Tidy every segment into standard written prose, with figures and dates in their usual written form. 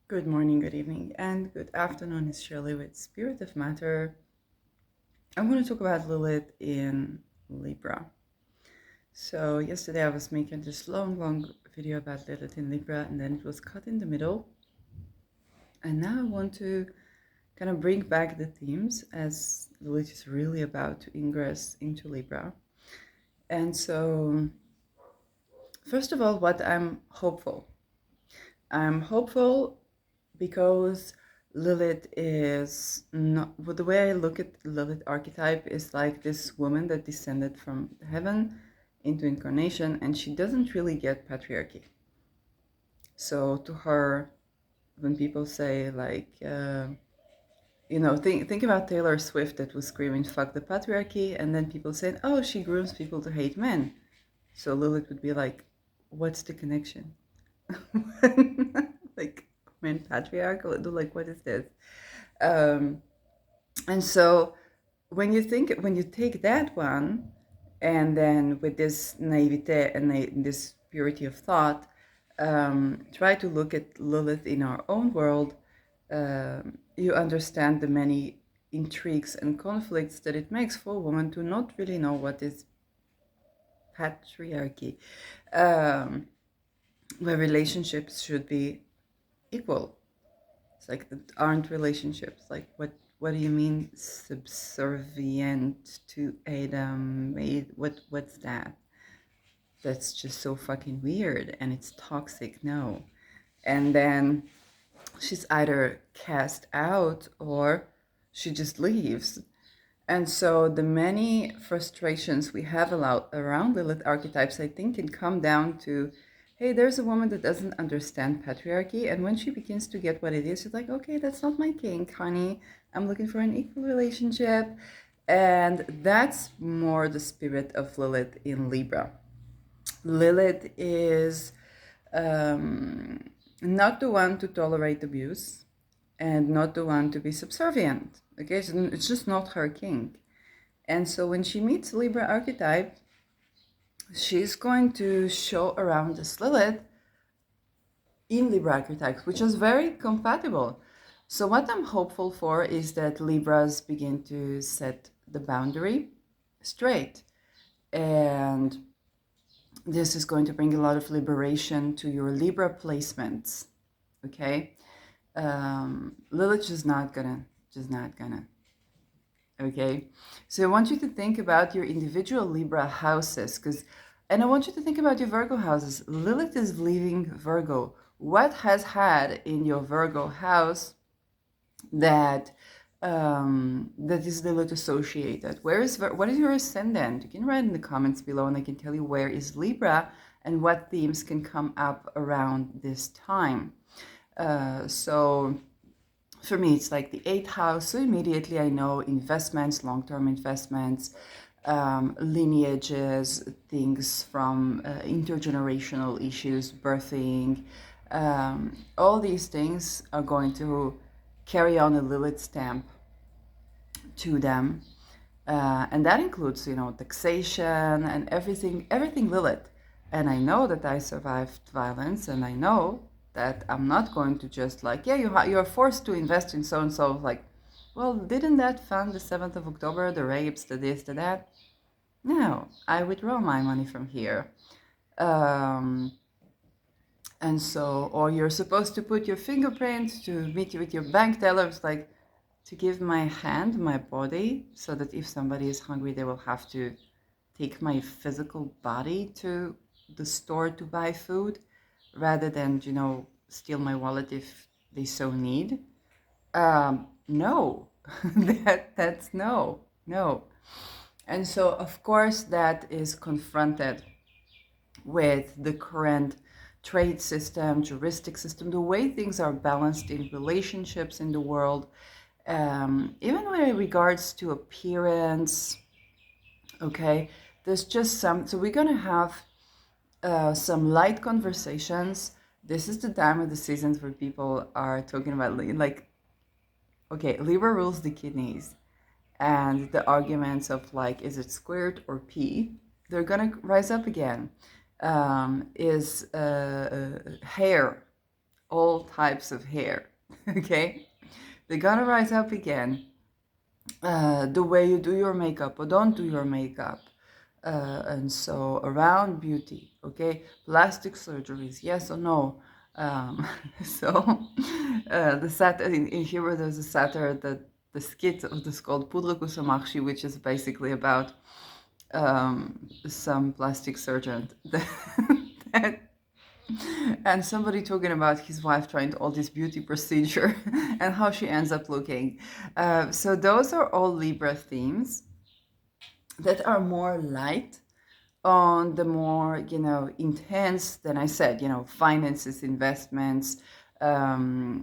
Good morning, good evening, and good afternoon. It's Shirley with Spirit of Matter. I'm going to talk about Lilith in Libra. So, yesterday I was making this long video about Lilith in Libra, and then it was cut in the middle. And now I want to kind of bring back the themes as Lilith is really about to ingress into Libra. And so, first of all, what I'm hopeful. I'm hopeful because Lilith is not, well, the way I look at Lilith archetype is like this woman that descended from heaven into incarnation, and she doesn't really get patriarchy. So to her, when people say like, think about Taylor Swift that was screaming "fuck the patriarchy," and then people saying, "Oh, she grooms people to hate men." So Lilith would be like, "What's the connection?" Like, men patriarchal, like, what is this? Um, and so when you take that one, and then with this naivete and this purity of thought, try to look at Lilith in our own world, you understand the many intrigues and conflicts that it makes for a woman to not really know what is patriarchy, um, where relationships should be equal. It's like, aren't relationships like, what do you mean subservient to Adam? What's that? That's just so fucking weird, and it's toxic. No. And then she's either cast out or she just leaves. And so the many frustrations we have around Lilith archetypes, I think, can come down to, hey, there's a woman that doesn't understand patriarchy. And when she begins to get what it is, she's like, okay, that's not my kink, honey. I'm looking for an equal relationship. And that's more the spirit of Lilith in Libra. Lilith is not the one to tolerate abuse and not the one to be subservient. Okay, so it's just not her kink. And so when she meets Libra archetype, she's going to show around this Lilith in Libra archetypes, which is very compatible. So what I'm hopeful for is that Libras begin to set the boundary straight. And this is going to bring a lot of liberation to your Libra placements. Okay? Lilith just not gonna. Okay, so I want you to think about your individual Libra houses, and I want you to think about your Virgo houses. Lilith is leaving Virgo. What has had in your Virgo house that that is Lilith associated? What is your ascendant? You can write in the comments below, and I can tell you where is Libra and what themes can come up around this time. So for me, it's like the eighth house. So immediately I know investments, long-term investments, lineages, things from intergenerational issues, birthing. All these things are going to carry on a Lilith stamp to them. And that includes, taxation and everything Lilith. And I know that I survived violence, and I know that I'm not going to just like, yeah, you're forced to invest in so and so. Like, well, didn't that fund the 7th of October, the rapes, the this, the that? No, I withdraw my money from here. Um, and so, or you're supposed to put your fingerprint to meet with your bank teller. It's like, to give my hand, my body, so that if somebody is hungry, they will have to take my physical body to the store to buy food, rather than, steal my wallet if they so need. No, that's no, no. And so, of course, that is confronted with the current trade system, juristic system, the way things are balanced in relationships in the world, even with regards to appearance. Okay, there's just so we're gonna have some light conversations. This is the time of the seasons where people are talking about, like, okay, Libra rules the kidneys, and the arguments of like, is it squared or p, they're gonna rise up again. Is hair all types of hair. Okay, they're gonna rise up again. The way you do your makeup or don't do your makeup, and so around beauty, okay, plastic surgeries, yes or no. um, so the satire in Hebrew, there's a satire that the skit of this called Pudra Kusamachshi, which is basically about some plastic surgeon that and somebody talking about his wife trying all this beauty procedure and how she ends up looking. So those are all Libra themes that are more light on the more, intense than I said, finances, investments, whether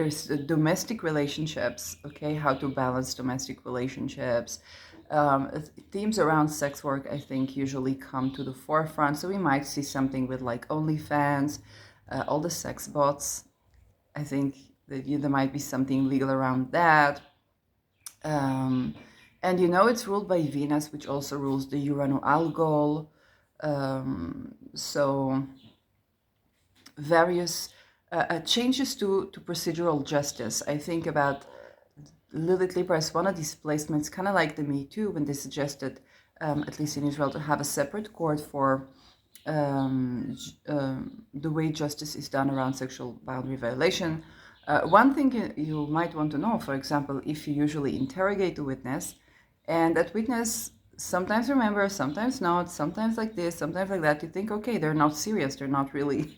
it's domestic relationships, okay, how to balance domestic relationships. Themes around sex work, I think, usually come to the forefront. So we might see something with like OnlyFans, all the sex bots. I think that there might be something legal around that. Um, and it's ruled by Venus, which also rules the Urano-Algol. So various changes to procedural justice. I think about Lilith Libra as one of these placements, kind of like the Me Too, when they suggested, at least in Israel, to have a separate court for the way justice is done around sexual boundary violation. One thing you might want to know, for example, if you usually interrogate a witness, and that witness sometimes remembers, sometimes not, sometimes like this, sometimes like that, you think, okay, they're not serious, they're not really,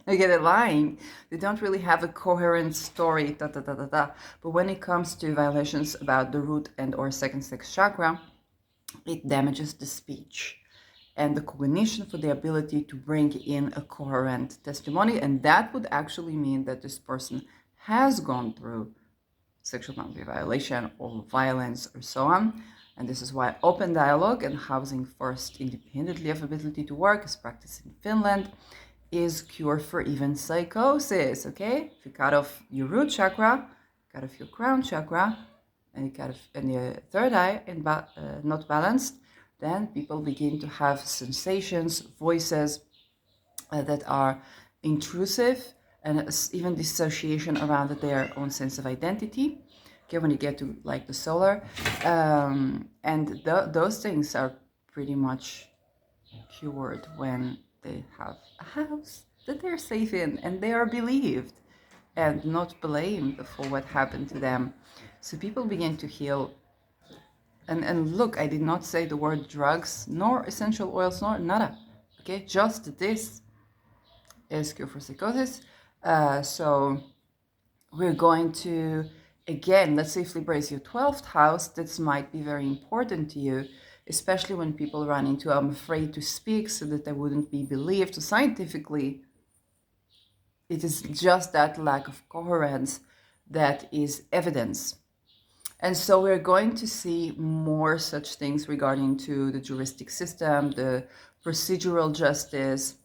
they're lying, they don't really have a coherent story, da da da da da. But when it comes to violations about the root and or second sex chakra, it damages the speech and the cognition for the ability to bring in a coherent testimony. And that would actually mean that this person has gone through sexual boundary violation or violence or so on. And this is why open dialogue and housing first independently of ability to work, as practiced in Finland, is cure for even psychosis, okay? If you cut off your root chakra, cut off your crown chakra, and you cut off and the third eye and not balanced, then people begin to have sensations, voices that are intrusive, and even dissociation around their own sense of identity. Okay, when you get to like the solar, and those things are pretty much cured when they have a house that they're safe in and they are believed and not blamed for what happened to them. So people begin to heal. And look, I did not say the word drugs, nor essential oils, nor nada. Okay, just this is cure for psychosis. So we're going to, again, let's say if Libra is your 12th house, this might be very important to you, especially when people run into, I'm afraid to speak so that I wouldn't be believed. So scientifically, it is just that lack of coherence that is evidence. And so we're going to see more such things regarding to the juristic system, the procedural justice,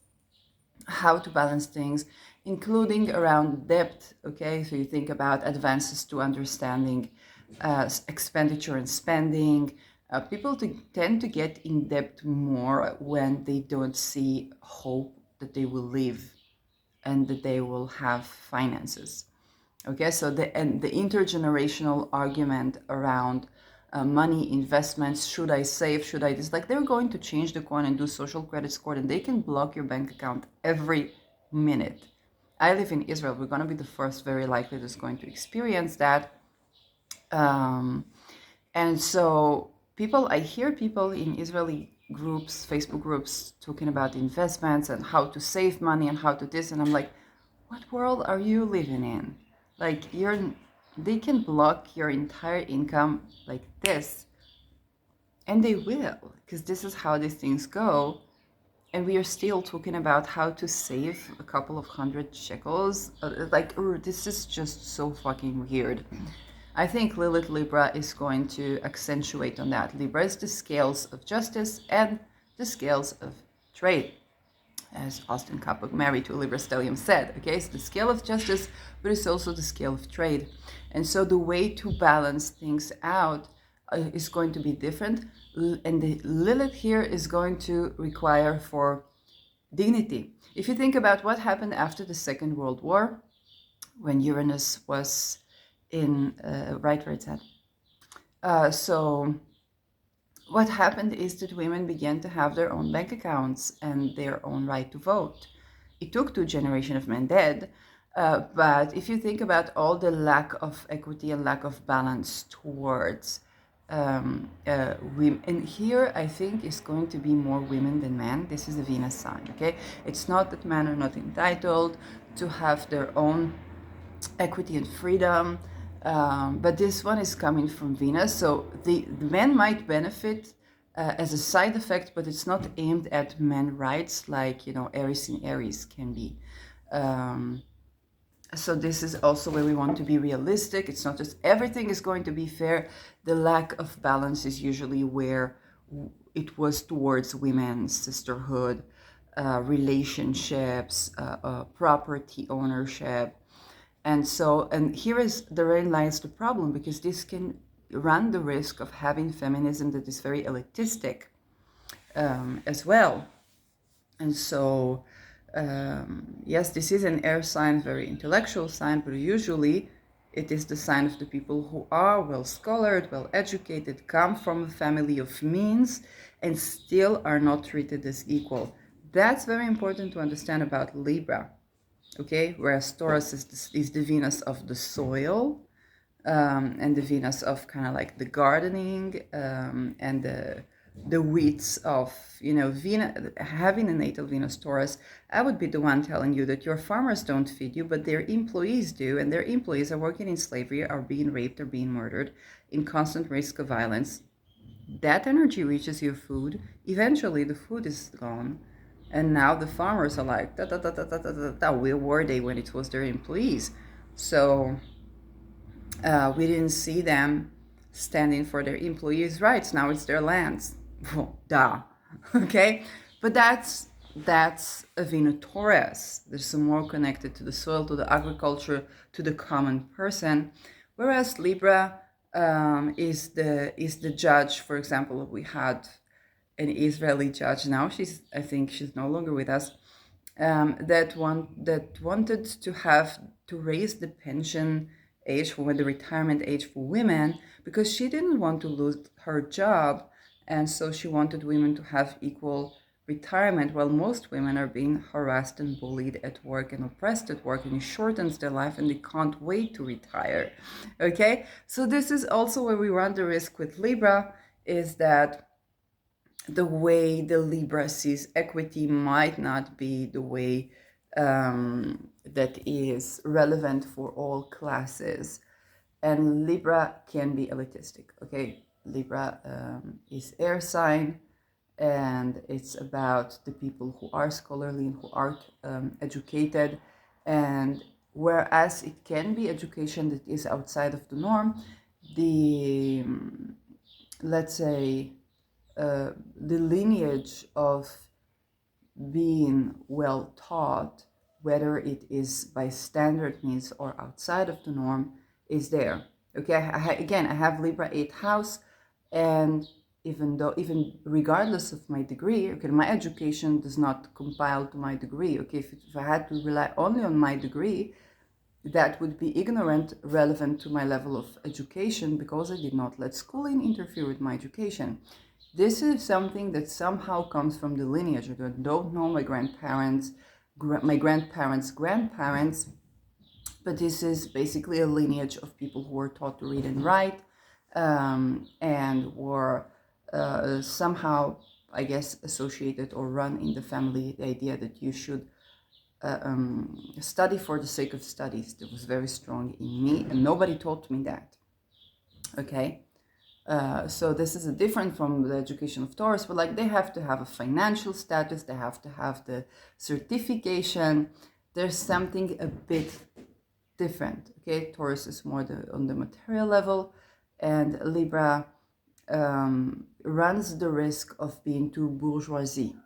how to balance things, including around debt, okay? So you think about advances to understanding expenditure and spending. People tend to get in debt more when they don't see hope that they will live and that they will have finances. Okay, so the intergenerational argument around money, investments, should I save, should I this, like they're going to change the coin and do social credit score, and they can block your bank account every minute. I live in Israel. We're going to be the first, very likely, that's going to experience that. And so I hear people in Israeli groups, Facebook groups, talking about investments and how to save money and how to this, and I'm like, what world are you living in? Like they can block your entire income like this, and they will, because this is how these things go. And we are still talking about how to save a couple of hundred shekels. This is just so fucking weird. I think Lilith Libra is going to accentuate on that. Libra is the scales of justice and the scales of trade, as Austin Kapok, married to a Libra stellium, said. Okay, it's the scale of justice, but it's also the scale of trade. And so the way to balance things out is going to be different. And the Lilith here is going to require for dignity. If you think about what happened after the Second World War, when Uranus was in, right where it's at. So what happened is that women began to have their own bank accounts and their own right to vote. It took 2 generations of men dead, but if you think about all the lack of equity and lack of balance towards women, and here I think is going to be more women than men. This is a Venus sign, okay? It's not that men are not entitled to have their own equity and freedom, but this one is coming from Venus, so the men might benefit as a side effect, but it's not aimed at men rights like, you know, Aries in Aries can be. So this is also where we want to be realistic. It's not just everything is going to be fair. The lack of balance is usually where it was towards women's sisterhood, relationships, property ownership. And so, and therein lies the problem, because this can run the risk of having feminism that is very elitistic as well. And so, yes, this is an air sign, very intellectual sign, but usually it is the sign of the people who are well scholared, well educated, come from a family of means, and still are not treated as equal. That's very important to understand about Libra. Okay, whereas Taurus is the Venus of the soil, and the Venus of kind of like the gardening, and the weeds of, you know, Venus. Having a natal Venus Taurus, I would be the one telling you that your farmers don't feed you, but their employees do, and their employees are working in slavery, are being raped, or being murdered, in constant risk of violence. That energy reaches your food. Eventually, the food is gone. And now the farmers are like, da, da, da, da, da, da, da, da. Where were they when it was their employees? So we didn't see them standing for their employees' rights. Now it's their lands. Duh. Okay? But that's a Venus Taurus. There's some more connected to the soil, to the agriculture, to the common person. Whereas Libra is the judge. For example, we had an Israeli judge. Now I think she's no longer with us. That wanted to raise the pension age for the retirement age for women, because she didn't want to lose her job, and so she wanted women to have equal retirement, while most women are being harassed and bullied at work and oppressed at work, and it shortens their life and they can't wait to retire. Okay, so this is also where we run the risk with Libra, is that the way the Libra sees equity might not be the way that is relevant for all classes. And Libra can be elitistic, okay? Libra is air sign, and it's about the people who are scholarly and who are educated. And whereas it can be education that is outside of the norm, the, let's say, the lineage of being well taught, whether it is by standard means or outside of the norm, is there. Okay, again, I have Libra 8th house, and even regardless of my degree, okay, my education does not compile to my degree. Okay, if I had to rely only on my degree, that would be ignorant relevant to my level of education, because I did not let schooling interfere with my education. This is something that somehow comes from the lineage. I don't know my grandparents, grandparents, but this is basically a lineage of people who were taught to read and write, and were somehow, I guess, associated or run in the family the idea that you should study for the sake of studies. That was very strong in me, and nobody taught me that. Okay. So this is a different from the education of Taurus, but like they have to have a financial status, they have to have the certification. There's something a bit different. Okay, Taurus is more on the material level, and Libra runs the risk of being too bourgeoisie.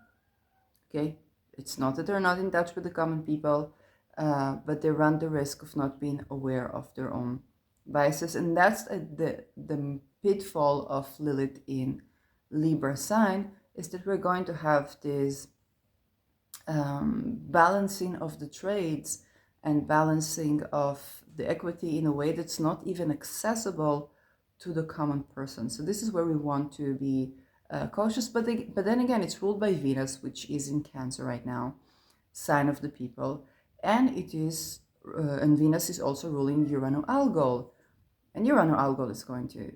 Okay, it's not that they're not in touch with the common people, but they run the risk of not being aware of their own biases, and that's the pitfall of Lilith in Libra sign, is that we're going to have this balancing of the trades and balancing of the equity in a way that's not even accessible to the common person. So this is where we want to be cautious, but then again, it's ruled by Venus, which is in Cancer right now, sign of the people, and it is, and Venus is also ruling Urano-Algol, and Urano-Algol is going to,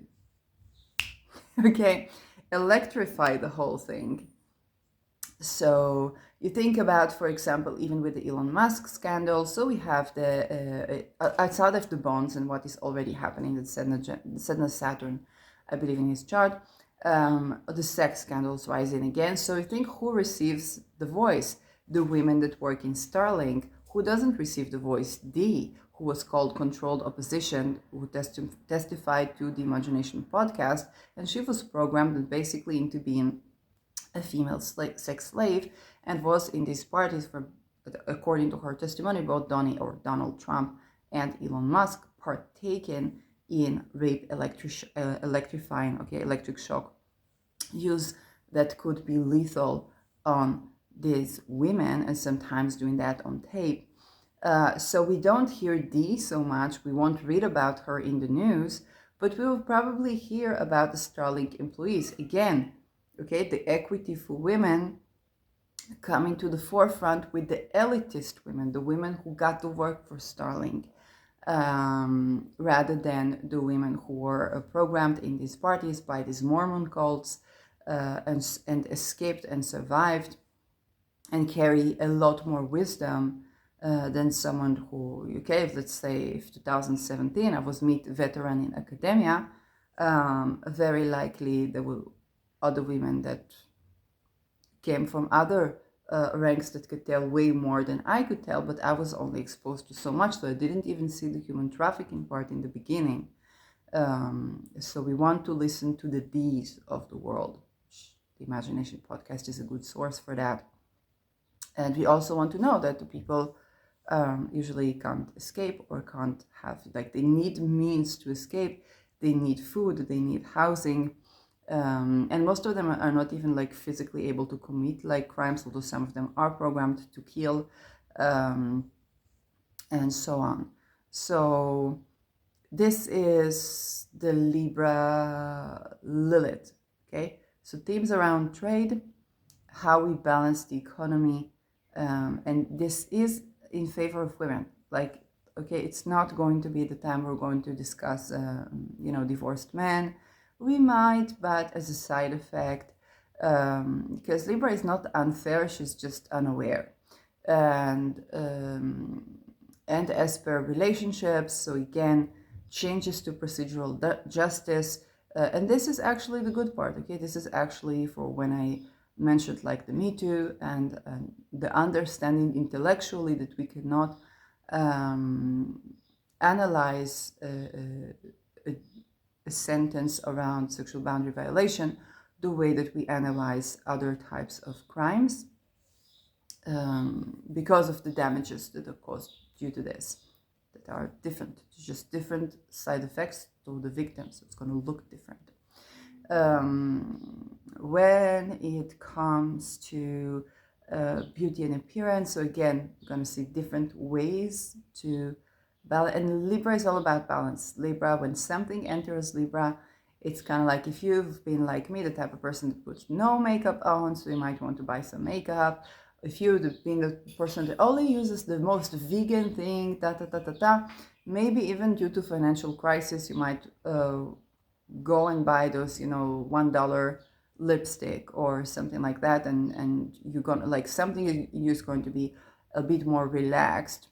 okay, electrify the whole thing. So you think about, for example, even with the Elon Musk scandal, so we have the, outside of the bonds and what is already happening, the Sedna Saturn, I believe in his chart, the sex scandals rising again. So you think, who receives the voice? The women that work in Starlink. Who doesn't receive the voice? Dee, who was called Controlled Opposition, who testified to the Imagination podcast, and she was programmed basically into being a female sex slave, and was in these parties for, according to her testimony, both Donald Trump and Elon Musk partaken in rape, electrifying, electric shock use that could be lethal on these women, and sometimes doing that on tape. So we don't hear Dee so much. We won't read about her in the news, but we will probably hear about the Starlink employees again. Okay, the equity for women coming to the forefront with the elitist women, the women who got to work for Starlink, rather than the women who were programmed in these parties by these Mormon cults, and escaped and survived and carry a lot more wisdom than someone who, okay, let's say if 2017 I was meet veteran in academia, very likely there were other women that came from other ranks that could tell way more than I could tell, but I was only exposed to so much, so I didn't even see the human trafficking part in the beginning. So we want to listen to the D's of the world. The Imagination podcast is a good source for that. And we also want to know that the people usually can't escape or can't have, like, they need means to escape. They need food, they need housing. And most of them are not even like physically able to commit like crimes, although some of them are programmed to kill, and so on. So this is the Libra Lilith, okay? So themes around trade, how we balance the economy, and this is in favor of women. Like, okay, it's not going to be the time we're going to discuss, divorced men. We might, but as a side effect, because Libra is not unfair, she's just unaware. And as per relationships, so again, changes to procedural justice. And this is actually the good part, okay? This is actually for when I mentioned like the Me Too and the understanding intellectually that we cannot analyze a sentence around sexual boundary violation the way that we analyze other types of crimes, because of the damages that are caused due to this, that are different. It's just different side effects to the victim, so it's going to look different. When it comes to beauty and appearance, so again, we're going to see different ways to balance. And Libra is all about balance. Libra, when something enters Libra, it's kind of like, if you've been like me, the type of person that puts no makeup on, so you might want to buy some makeup. If you've been the person that only uses the most vegan thing, maybe even due to financial crisis, you might go and buy those, $1 lipstick or something like that, and you're gonna like something you're going to be a bit more relaxed,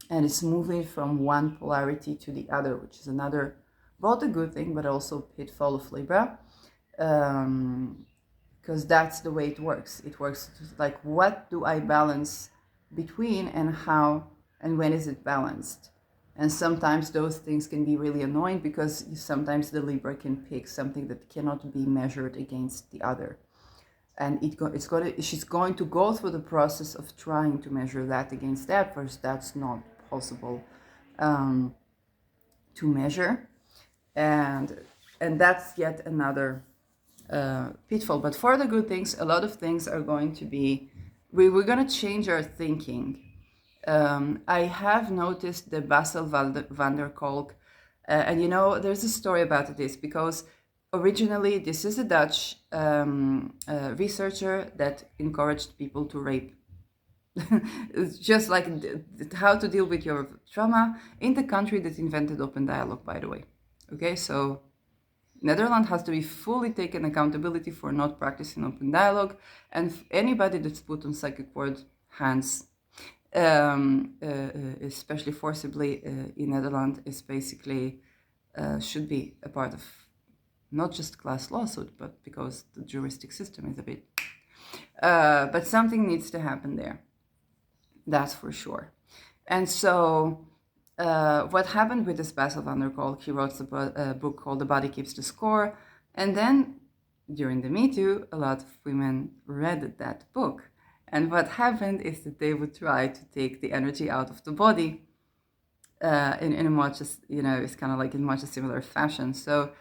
and it's moving from one polarity to the other, which is another, both a good thing but also pitfall of Libra, because that's the way it works. It works like, what do I balance between, and how and when is it balanced? And sometimes those things can be really annoying, because sometimes the Libra can pick something that cannot be measured against the other. And she's going to go through the process of trying to measure that against that. First, that's not possible to measure. And that's yet another pitfall. But for the good things, a lot of things are going to be we're going to change our thinking. I have noticed the Basil van der Kolk, and you know, there's a story about this because originally this is a Dutch researcher that encouraged people to rape. It's just like how to deal with your trauma in the country that invented open dialogue, by the way. Okay, so Netherlands has to be fully taken accountability for not practicing open dialogue, and anybody that's put on psychic ward hands, especially forcibly in Netherlands, is basically should be a part of not just class lawsuit, but because the juristic system is a bit. But something needs to happen there. That's for sure. And so what happened with this Basil van der Kolk, he wrote a book called The Body Keeps the Score. And then during the Me Too, a lot of women read that book. And what happened is that they would try to take the energy out of the body in a much, it's kind of like in much a similar fashion. So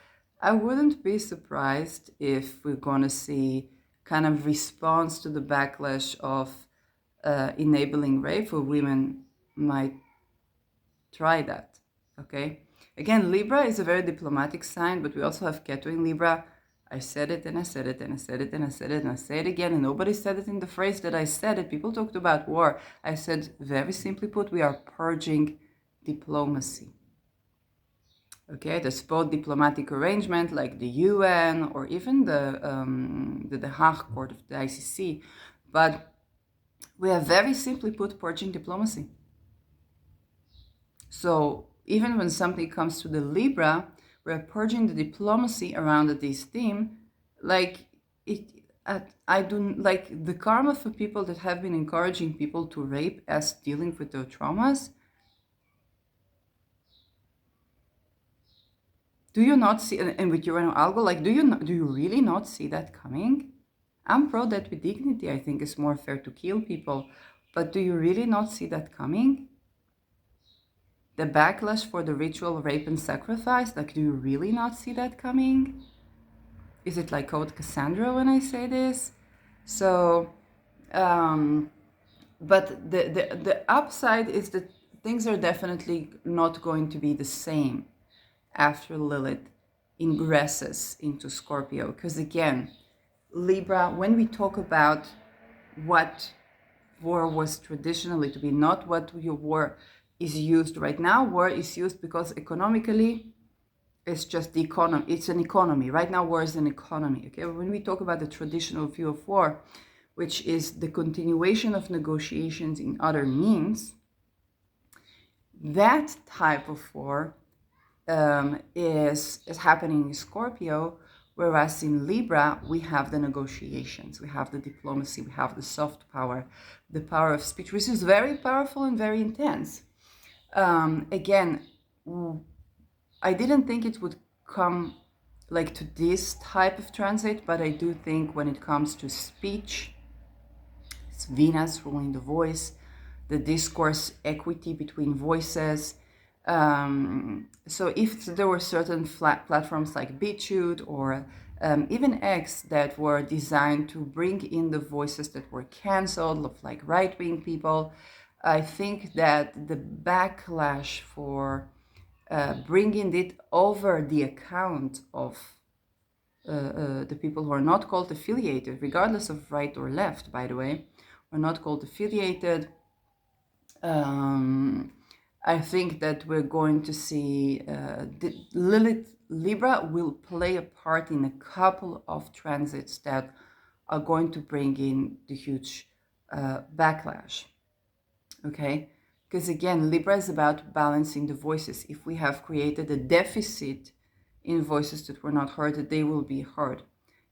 I wouldn't be surprised if we're going to see kind of response to the backlash of enabling rape, for women might try that. Okay, again, Libra is a very diplomatic sign, but we also have Ketu in Libra. I said it and I said it and I said it and I said it and I say it again, and nobody said it in the phrase that I said it. People talked about war. I said, very simply put, we are purging diplomacy. Okay, there's both diplomatic arrangement like the UN or even the Hague Court of the ICC, but we are very simply put purging diplomacy. So even when something comes to the Libra, we're purging the diplomacy around this theme. Like I do like the karma for people that have been encouraging people to rape as dealing with their traumas. Do you not see, and with Urano Algo, like, do you really not see that coming? I'm pro that with dignity. I think it's more fair to kill people, but do you really not see that coming? The backlash for the ritual rape and sacrifice, like, do you really not see that coming? Is it like Code Cassandra when I say this? So, but the upside is that things are definitely not going to be the same after Lilith ingresses into Scorpio. Because again, Libra, when we talk about what war was traditionally to be, not what your war is used right now. War is used because economically it's just the economy. It's an economy. Right now, war is an economy. Okay, when we talk about the traditional view of war, which is the continuation of negotiations in other means, that type of war is happening in Scorpio, whereas in Libra, we have the negotiations, we have the diplomacy, we have the soft power, the power of speech, which is very powerful and very intense. Again, I didn't think it would come like to this type of transit, but I do think when it comes to speech, it's Venus ruling the voice, the discourse equity between voices. So if there were certain platforms like BitChute or even X that were designed to bring in the voices that were canceled, of like right-wing people, I think that the backlash for bringing it over the account of the people who are not called affiliated, regardless of right or left, by the way, are not called affiliated. I think that we're going to see Lilith Libra will play a part in a couple of transits that are going to bring in the huge backlash. Okay, because again, Libra is about balancing the voices. If we have created a deficit in voices that were not heard, they will be heard.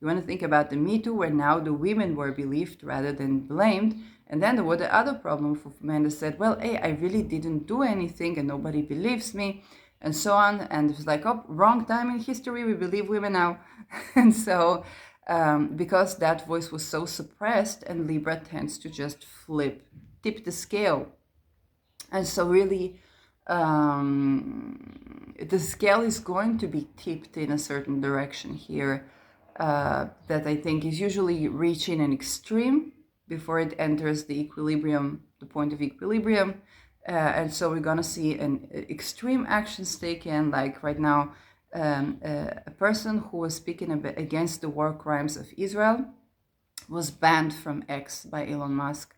You want to think about the Me Too, where now the women were believed rather than blamed. And then there were the other problem for men that said, well, hey, I really didn't do anything and nobody believes me, and so on. And it was like, oh, wrong time in history, we believe women now. And so because that voice was so suppressed, and Libra tends to just tip the scale. And so really, the scale is going to be tipped in a certain direction here that I think is usually reaching an extreme before it enters the equilibrium, the point of equilibrium. And so we're going to see an extreme actions taken, like right now, a person who was speaking against the war crimes of Israel was banned from X by Elon Musk,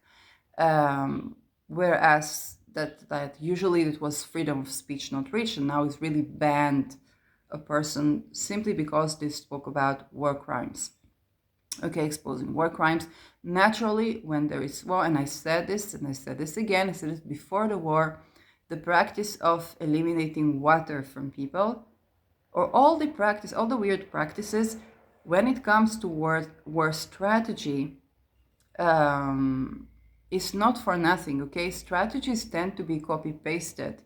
whereas that usually it was freedom of speech not reached, and now it's really banned a person simply because they spoke about war crimes. Okay, exposing war crimes. Naturally, when there is war, and I said this and I said this again, I said this before the war, the practice of eliminating water from people, or all the weird practices, when it comes to war strategy, is not for nothing. Okay, strategies tend to be copy pasted,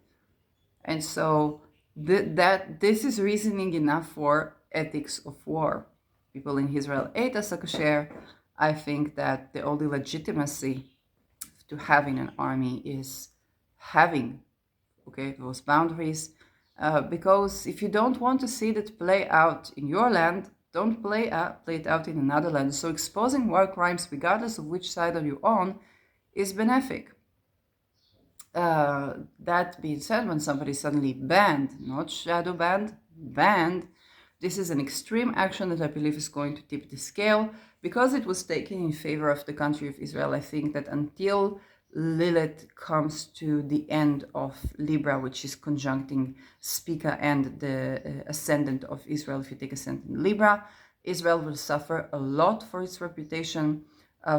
and so this is reasoning enough for ethics of war. People in Israel ate as a kosher. I think that the only legitimacy to having an army is having, okay, those boundaries. Because if you don't want to see that play out in your land, don't play it out in another land. So exposing war crimes, regardless of which side are you on, is benefic. That being said, when somebody is suddenly banned, not shadow banned, this is an extreme action that I believe is going to tip the scale. Because it was taken in favor of the country of Israel, I think that until Lilith comes to the end of Libra, which is conjuncting Spica and the ascendant of Israel, if you take ascendant in Libra, Israel will suffer a lot for its reputation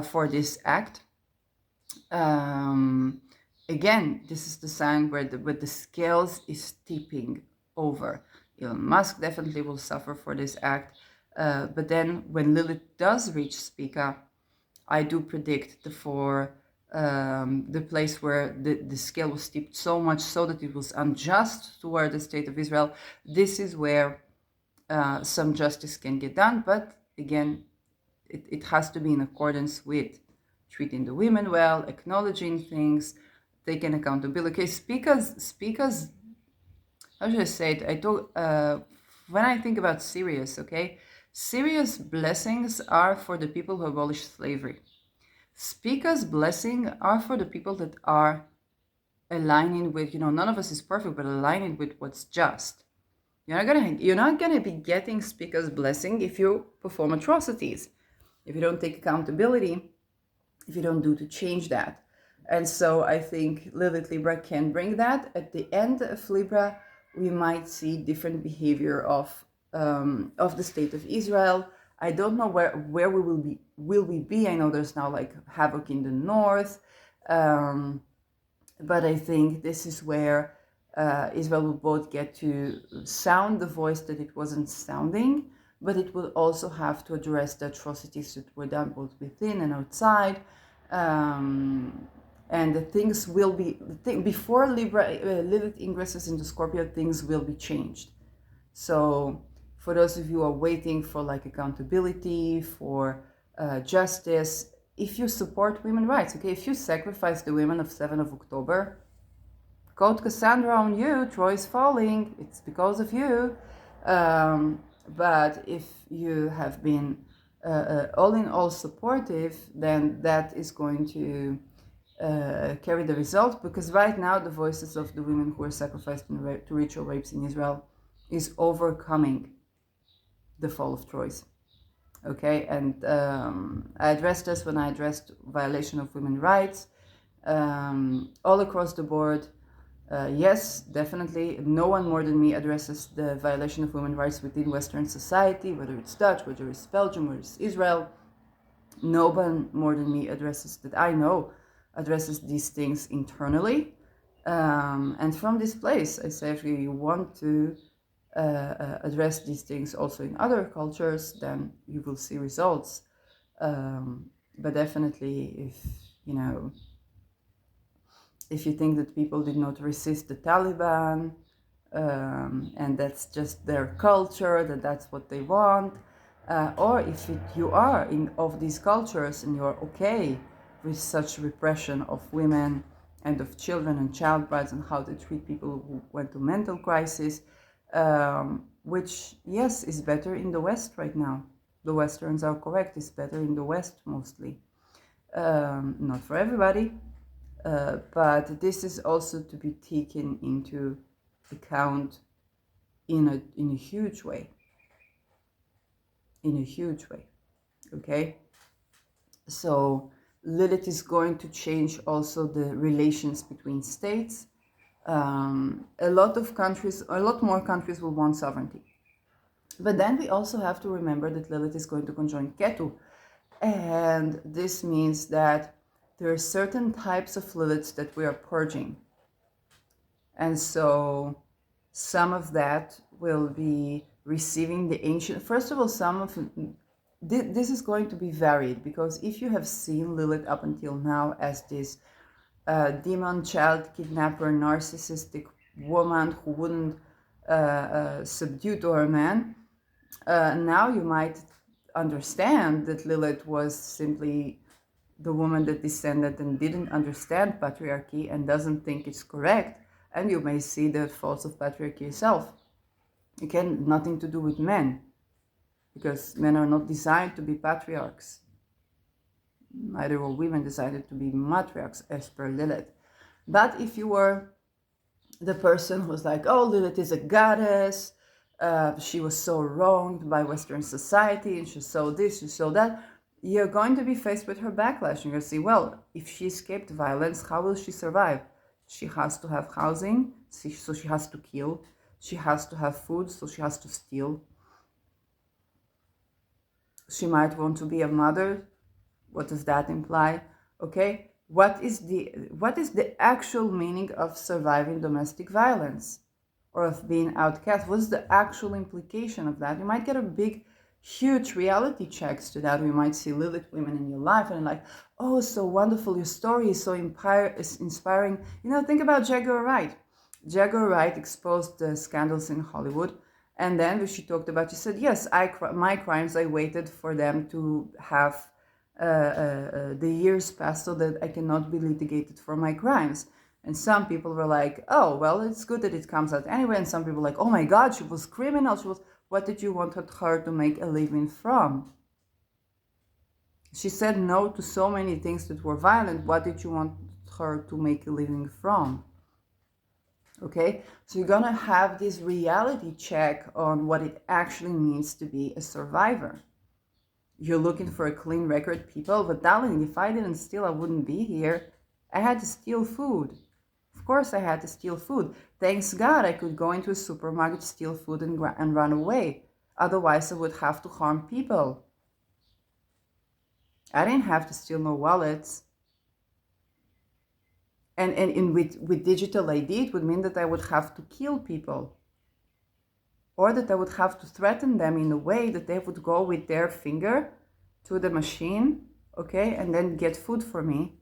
for this act. Again, this is the sign where the scales is tipping over. Elon Musk definitely will suffer for this act. But then when Lilith does reach Spica, I do predict the place where the scale was tipped so much so that it was unjust toward the state of Israel. This is where some justice can get done. But again, it has to be in accordance with treating the women well, acknowledging things, taking accountability. Okay, Spica's, how should I say it? When I think about serious, okay, serious blessings are for the people who abolish slavery. Spica's blessing are for the people that are aligning with, none of us is perfect, but aligning with what's just. You're not gonna be getting Spica's blessing if you perform atrocities, if you don't take accountability, if you don't do to change that. And so I think Lilith Libra can bring that. At the end of Libra, we might see different behavior of the state of Israel. I don't know where we will be. Will we be? I know there's now like havoc in the north, but I think this is where Israel will both get to sound the voice that it wasn't sounding, but it will also have to address the atrocities that were done both within and outside. And the things will be, before Lilith ingresses into Scorpio, things will be changed. So for those of you who are waiting for like accountability, for justice, if you support women's rights, okay, if you sacrifice the women of 7th of October, quote Cassandra on you, Troy is falling, it's because of you. But if you have been all in all supportive, then that is going to carry the result, because right now the voices of the women who were sacrificed to ritual rapes in Israel is overcoming the fall of Troy. Okay, and I addressed this when I addressed violation of women's rights all across the board. Yes, definitely, no one more than me addresses the violation of women's rights within Western society, whether it's Dutch, whether it's Belgium, whether it's Israel. No one more than me addresses that I know addresses these things internally. And from this place, I say, if you want to address these things also in other cultures, then you will see results. But definitely, if you think that people did not resist the Taliban, and that's just their culture, that's what they want, or if you are of these cultures and you're okay with such repression of women and of children and child brides and how they treat people who went to mental crisis, which, yes, is better in the West right now. The Westerns are correct, it's better in the West mostly. Not for everybody, but this is also to be taken into account in a huge way. In a huge way, okay? So Lilith is going to change also the relations between states. A lot more countries will want sovereignty. But then we also have to remember that Lilith is going to conjoin Ketu. And this means that there are certain types of Liliths that we are purging. And so some of that will be receiving the ancient. First of all, this is going to be varied, because if you have seen Lilith up until now as this demon, child, kidnapper, narcissistic woman who wouldn't subdue to her man, now you might understand that Lilith was simply the woman that descended and didn't understand patriarchy and doesn't think it's correct, and you may see the faults of patriarchy yourself. Again, nothing to do with men, because men are not designed to be patriarchs. Neither were women designed to be matriarchs, as per Lilith. But if you were the person who's like, oh, Lilith is a goddess, she was so wronged by Western society, and she saw this, she saw that, you're going to be faced with her backlash. You're going to see, well, if she escaped violence, how will she survive? She has to have housing, so she has to kill. She has to have food, so she has to steal. She might want to be a mother. What does that imply? Okay, what is the actual meaning of surviving domestic violence or of being outcast? What's the actual implication of that? You might get a big, huge reality checks to that. We might see Lilith women in your life and like, oh, so wonderful, your story is so inspiring. You know, think about Jaguar Wright. Jaguar Wright exposed the scandals in Hollywood. And then when she talked about, she said, yes, my crimes, I waited for them to have the years pass so that I cannot be litigated for my crimes. And some people were like, oh, well, it's good that it comes out anyway. And some people were like, oh my God, she was criminal. What did you want her to make a living from? She said no to so many things that were violent. What did you want her to make a living from? Okay, so you're gonna have this reality check on what it actually means to be a survivor. You're looking for a clean record, people, but darling, if I didn't steal, I wouldn't be here. I had to steal food. Of course I had to steal food. Thanks God I could go into a supermarket, steal food, and run away. Otherwise I would have to harm people. I didn't have to steal no wallets. And with digital ID, it would mean that I would have to kill people. Or that I would have to threaten them in a way that they would go with their finger to the machine, okay, and then get food for me.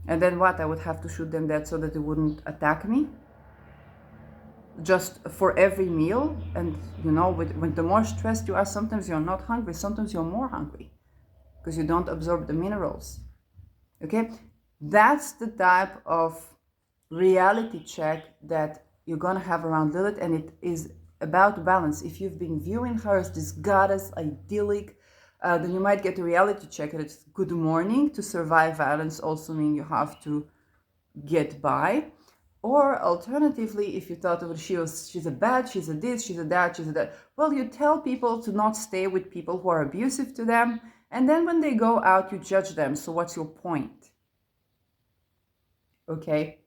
And then what? I would have to shoot them dead so that they wouldn't attack me? Just for every meal? And, you know, when the more stressed you are, sometimes you're not hungry, sometimes you're more hungry because you don't absorb the minerals, okay? That's the type of reality check that you're going to have around Lilith, and it is about balance. If you've been viewing her as this goddess, idyllic, then you might get a reality check that it's good morning. To survive violence also means you have to get by. Or alternatively, if you thought of she's a bad, she's a this, she's a that, she's a that, well, you tell people to not stay with people who are abusive to them, and then when they go out, you judge them. So what's your point? Okay,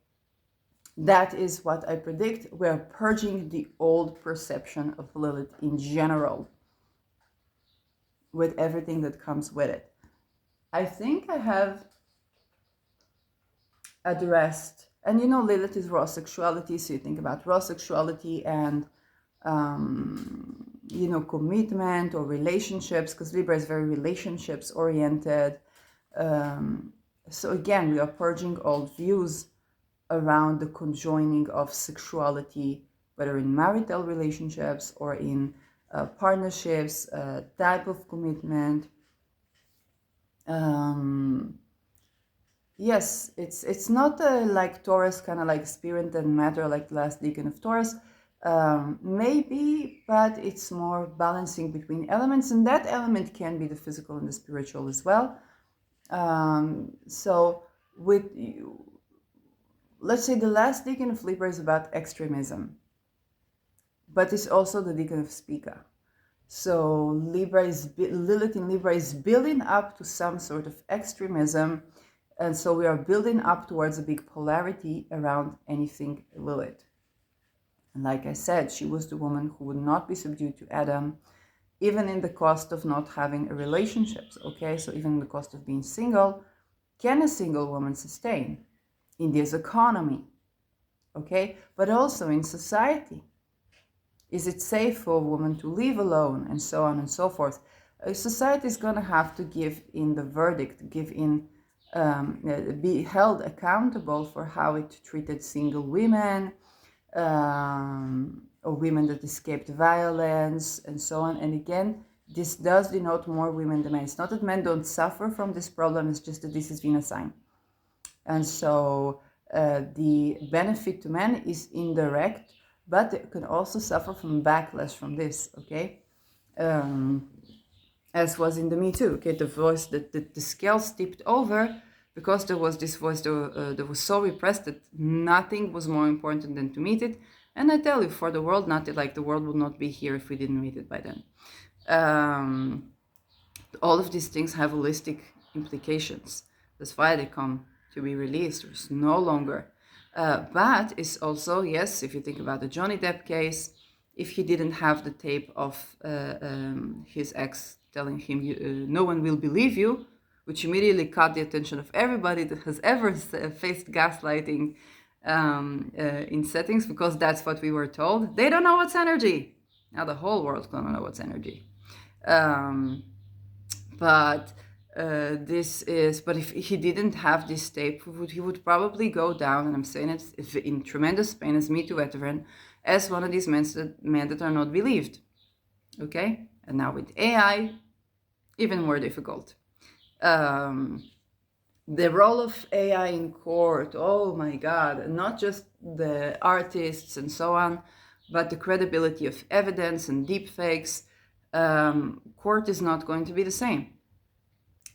that is what I predict. We're purging the old perception of Lilith in general, with everything that comes with it. I think I have addressed, and you know, Lilith is raw sexuality, so you think about raw sexuality and you know, commitment or relationships, because Libra is very relationships oriented. So again, we are purging old views around the conjoining of sexuality, whether in marital relationships or in partnerships, type of commitment. Yes, it's not like Taurus, kind of like spirit and matter, like the last decan of Taurus. Maybe, but it's more balancing between elements, and that element can be the physical and the spiritual as well. So with let's say the last decan of Libra is about extremism, but it's also the decan of Spica. So Lilith in Libra is building up to some sort of extremism, and so we are building up towards a big polarity around anything Lilith. And like I said, she was the woman who would not be subdued to Adam, even in the cost of not having a relationship. Okay, so even in the cost of being single, can a single woman sustain in this economy? Okay, but also in society. Is it safe for a woman to live alone, and so on and so forth? Society is going to have to give in the verdict, be held accountable for how it treated single women, or women that escaped violence, and so on. And again, this does denote more women than men. It's not that men don't suffer from this problem, it's just that this is Venus sign. And so the benefit to men is indirect, but they can also suffer from backlash from this, okay? As was in the Me Too, okay? The voice, the scales tipped over because there was this voice that was so repressed that nothing was more important than to meet it. And I tell you, for the world, not like the world would not be here if we didn't meet it by then. All of these things have holistic implications. That's why they come to be released. There's no longer. But it's also, yes, if you think about the Johnny Depp case, if he didn't have the tape of his ex telling him, no one will believe you, which immediately caught the attention of everybody that has ever faced gaslighting in settings, because that's what we were told. They don't know what's energy. Now the whole world's gonna know what's energy. But if he didn't have this tape, he would probably go down, and I'm saying it in tremendous pain as Me Too veteran, as one of these men that are not believed. Okay? And now with AI, even more difficult. The role of AI in court, oh my God, not just the artists and so on, but the credibility of evidence and deepfakes. Court is not going to be the same.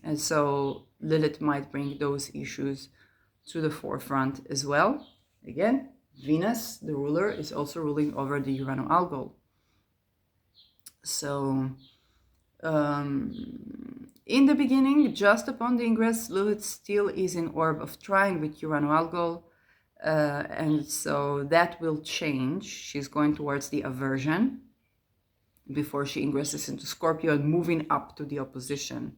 And so Lilith might bring those issues to the forefront as well. Again, Venus, the ruler, is also ruling over the Urano-Algol. So in the beginning, just upon the ingress, Lilith still is in orb of trine with Urano-Algol. And so that will change. She's going towards the aversion before she ingresses into Scorpio and moving up to the opposition.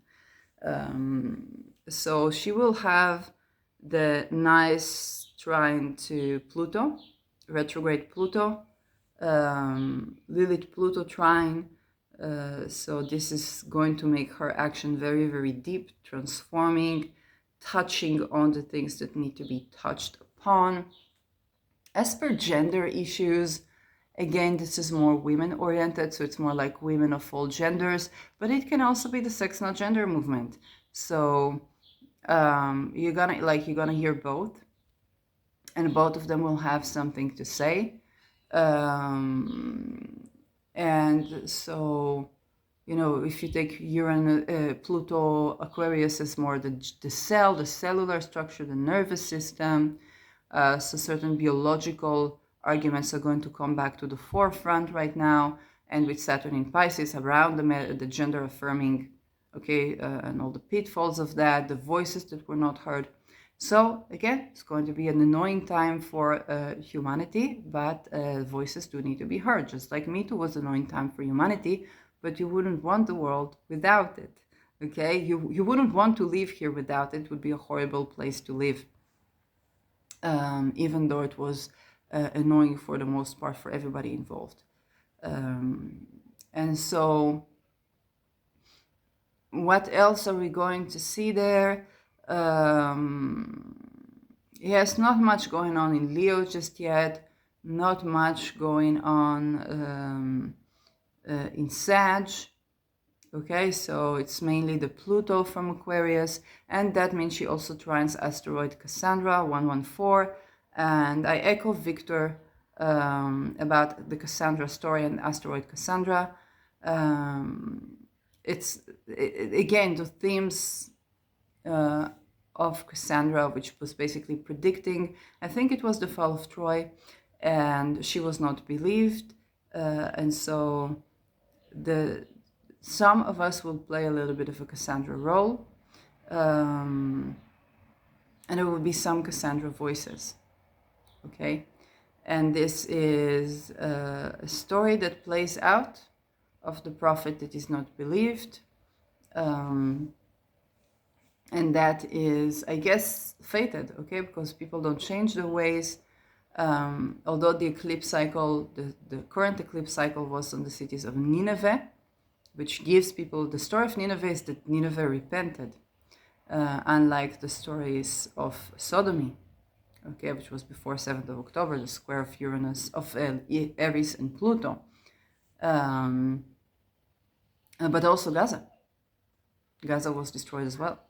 So she will have the nice trine to Pluto, retrograde Pluto, Lilith Pluto trine. So this is going to make her action very, very deep, transforming, touching on the things that need to be touched upon. As per gender issues, again, this is more women-oriented, so it's more like women of all genders, but it can also be the sex, not gender movement. So you're gonna hear both, and both of them will have something to say. And so, if you take Uranus, Pluto, Aquarius is more the cell, the cellular structure, the nervous system. So certain biological arguments are going to come back to the forefront right now, and with Saturn in Pisces around the gender affirming, okay, and all the pitfalls of that, the voices that were not heard. So again, it's going to be an annoying time for humanity, but voices do need to be heard. Just like Me Too was an annoying time for humanity, but you wouldn't want the world without it. Okay, you wouldn't want to live here without it. It would be a horrible place to live. Even though it was annoying for the most part for everybody involved. And so what else are we going to see there? Yes, not much going on in Leo just yet. Not much going on in Sag. Okay, so it's mainly the Pluto from Aquarius, and that means she also trines asteroid Cassandra 114. And I echo Victor about the Cassandra story and asteroid Cassandra. Again, the themes of Cassandra, which was basically predicting, I think it was the fall of Troy, and she was not believed. And so some of us will play a little bit of a Cassandra role, and there will be some Cassandra voices, okay? And this is a story that plays out of the prophet that is not believed. And that is, I guess, fated, okay? Because people don't change their ways. Although the eclipse cycle, the current eclipse cycle was on the cities of Nineveh, which gives people, the story of Nineveh is that Nineveh repented, unlike the stories of Sodomy, okay, which was before 7th of October, the square of Uranus, of Aries and Pluto. But also Gaza. Gaza was destroyed as well.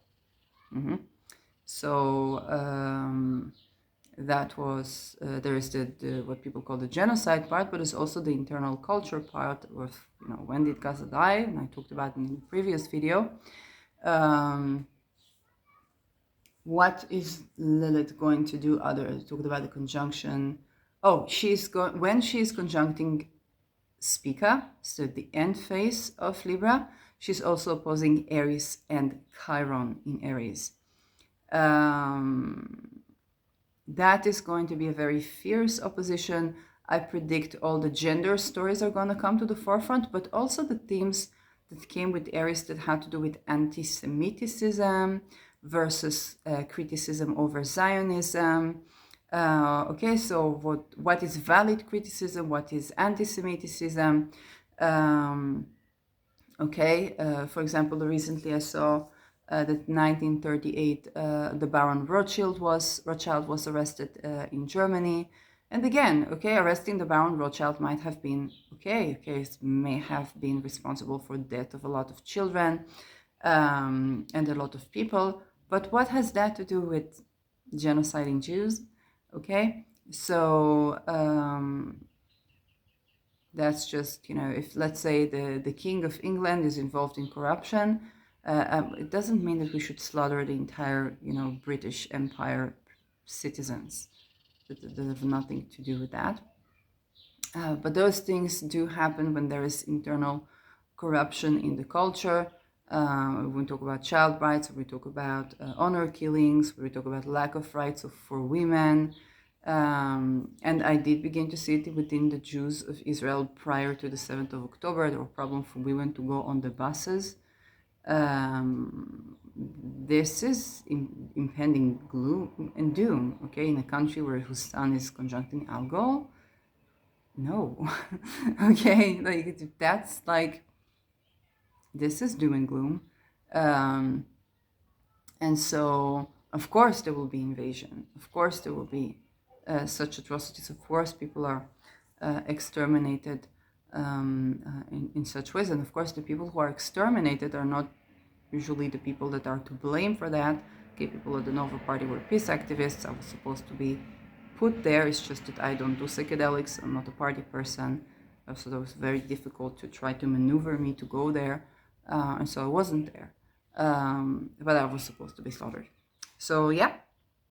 So that was, there is the what people call the genocide part, but there's also the internal culture part of, when did Gaza die? And I talked about in the previous video. What is Lilith going to do other? I talked about the conjunction. Oh, when she's conjuncting Spica, so the end phase of Libra, she's also opposing Aries and Chiron in Aries. That is going to be a very fierce opposition. I predict all the gender stories are going to come to the forefront, but also the themes that came with Aries that had to do with anti-Semitism versus criticism over Zionism. Okay, so what is valid criticism? What is anti-Semitism? Okay, for example, recently I saw that 1938, the Baron Rothschild was arrested in Germany. And again, okay, arresting the Baron Rothschild might have been, may have been responsible for the death of a lot of children and a lot of people. But what has that to do with genociding Jews? Okay, so that's just, if let's say the King of England is involved in corruption, it doesn't mean that we should slaughter the entire, British Empire citizens. That have nothing to do with that. But those things do happen when there is internal corruption in the culture. We talk about child rights, we talk about honor killings, we talk about lack of rights for women. And I did begin to see it within the Jews of Israel prior to the 7th of October. There were problems for women to go on the buses. This is impending gloom and doom, okay, in a country whose sun is conjuncting Algol. No, okay, like that's like, this is doom and gloom. And so, of course, there will be invasion. Of course, there will be such atrocities. Of course, people are exterminated in such ways. And of course, the people who are exterminated are not usually the people that are to blame for that. Okay, people at the Nova Party were peace activists. I was supposed to be put there. It's just that I don't do psychedelics. I'm not a party person. So that was very difficult to try to maneuver me to go there. And so I wasn't there. But I was supposed to be slaughtered. So yeah,